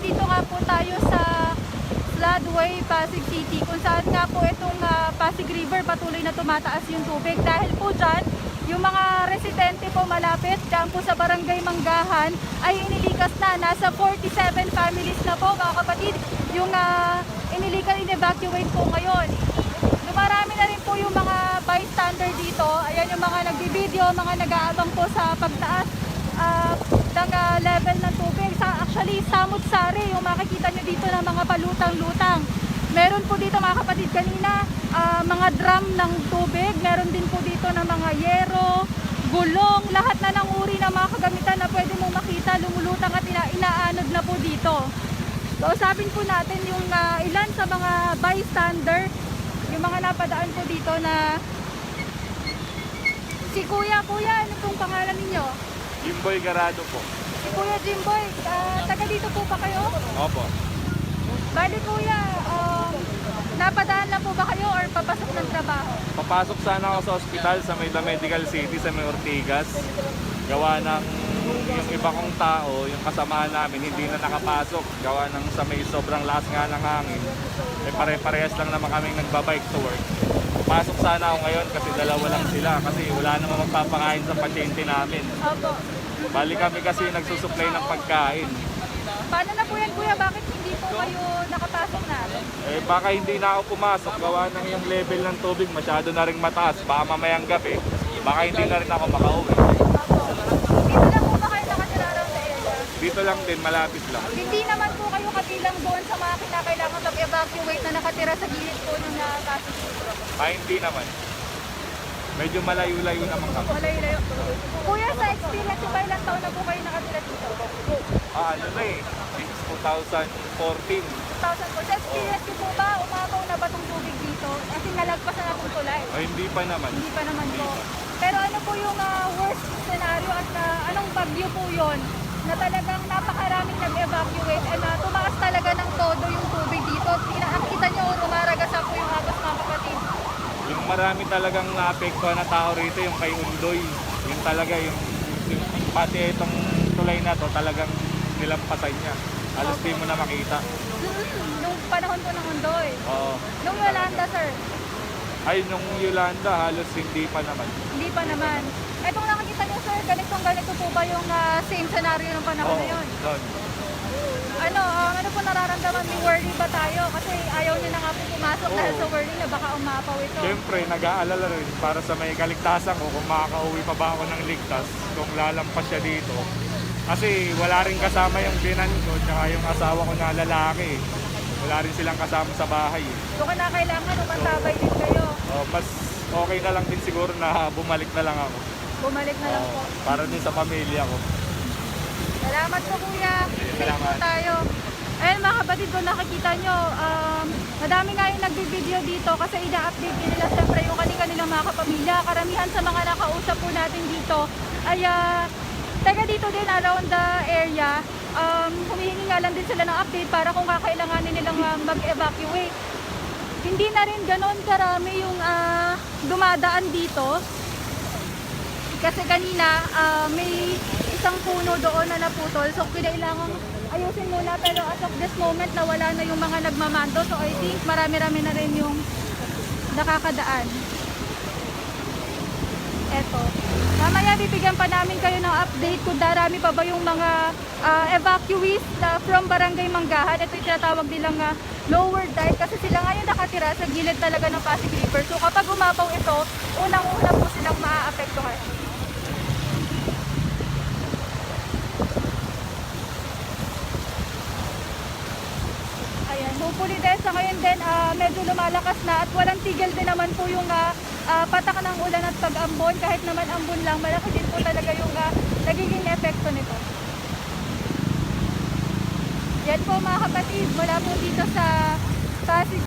nandito nga po tayo sa Floodway, Pasig City, kung saan nga po itong Pasig River patuloy na tumataas yung tubig. Dahil po dyan, yung mga residente po malapit dyan po sa Barangay Manggahan ay inilikas na. Nasa 47 families na po, mga kapatid, yung in-evacuate po ngayon. Dumarami na rin po yung mga bystander dito. Ayan yung mga nagbibideo, mga nag-aabang po sa pagtaas ng level ng tubig. Actually, samut-sari yung makikita nyo dito ng mga palutang-lutang. Meron po dito, mga kapatid, kanina mga drum ng tubig. Meron din po dito ng mga yero, gulong, lahat na ng uri ng mga kagamitan na pwede mong makita, lumulutang at inaanod na po dito. Kausapin po natin yung ilan sa mga bystander, yung mga napadaan po dito na si Kuya, ano pong pangalan ninyo? Jimboy Garado po. Si Kuya Jimboy, taga dito po ba kayo? Opo. Bali Kuya, napadaan lang po ba kayo or papasok ng trabaho? Papasok sana ako sa ospital sa Mayda Medical City sa May Ortigas. Gawa ng yung iba kong tao, yung kasamahan namin, hindi na nakapasok. Gawa ng sa may sobrang lakas nga ng hangin. Eh pare-parehas lang naman kaming nagbabike to work. Pasok sana ako ngayon kasi dalawa lang sila kasi wala namang magpapakain sa pasyente namin. Opo. Bali kami kasi nagsusupply ng pagkain. Paano na po yan Kuya? Bakit hindi po kayo nakapasok na? Eh baka hindi na ako pumasok gawa ng yung level ng tubig masyado na rin mataas. Baka mamayang gabi, baka hindi na rin ako makauwi. Opo. Dito lang po ba kayo nakatira around the area? Dito lang din, malapit lang. Hindi naman po kayo kabilang doon sa mga kinakailangan mag-evacuate na nakatira sa gilid po ng Pasig River? Hindi naman. Medyo malayo-layo naman kami. Malayo-layo. Kuya, sa experience nyo ba ilang taon na po kayo nakatira dito? Ano na eh, since 2014. 2004. Sa experience nyo po ba, umabaw na ba itong tubig dito? Kasi nalagpasan na itong tulay. Hindi pa naman. Hindi pa naman po. Pero ano po yung worst scenario at anong bagyo po yon na talagang napakaraming nag-evacuate and tumaas talaga ng todo yung tubig dito. Nakita nyo, rumaragasan po yung agos, mga kapatid. Yung marami talagang naapektuhan na tao rito, yung kay Undoy. Yung talaga, yung pati itong tulay na to, talagang nilampasan niya. Halos di mo na makita. Nung panahon po ng Undoy. Oo. Nung Yolanda, sir. Ay, nung Yolanda, halos hindi pa naman. Hindi pa naman. Etong nakikita niyo, sir, ganito po ba yung same scenario ng panahon na yun? Doon. Ano po nararamdaman ni worry ba tayo? Kasi ayaw niya na nga po pumasok dahil sa worry na baka umapaw ito. Siyempre, nag-aalala rin para sa may kaligtasan ko kung makakauwi pa ba ako ng ligtas kung lalampas siya dito. Kasi wala rin kasama yung binan ko tsaka yung asawa ko na lalaki. Wala rin silang kasama sa bahay. So kailangan umantabay din kayo. Mas okay na lang din siguro na bumalik na lang ako. Bumalik na lang po. Para din sa pamilya ko. Salamat po kuya. Safe po tayo. Ayun mga kapatid, kung nakikita nyo, madami nga yung nagbi-video dito kasi ina-update din nila siyempre yung kanilang mga kapamilya. Karamihan sa mga nakausap po natin dito ay taga dito din around the area. Humihingi nga lang din sila ng update para kung kakailanganin nilang mag-evacuate. Hindi na rin ganon karami yung dumadaan dito. Kasi kanina may isang puno doon na naputol. So kailangan ayusin muna, pero as of this moment nawala na yung mga nagmamando. So I think marami-rami na rin yung nakakadaan. Eto. Mamaya bibigyan pa namin kayo ng update kung darami pa ba yung mga evacuees from Barangay Manggahan. Ito yung tinatawag nilang lower dike kasi sila ngayon nakatira sa gilid talaga ng Pasig River. So kapag umapaw ito, unang-una po silang maaapektuhan. Ayan, hopefully din sa ngayon din medyo lumalakas na at walang tigil din naman po yung patak ng ulan at pag-ambon. Kahit naman ambon lang, malaki din po talaga yung nagiging epekto nito. Yan po mga kapatid, mula po dito sa Pasig.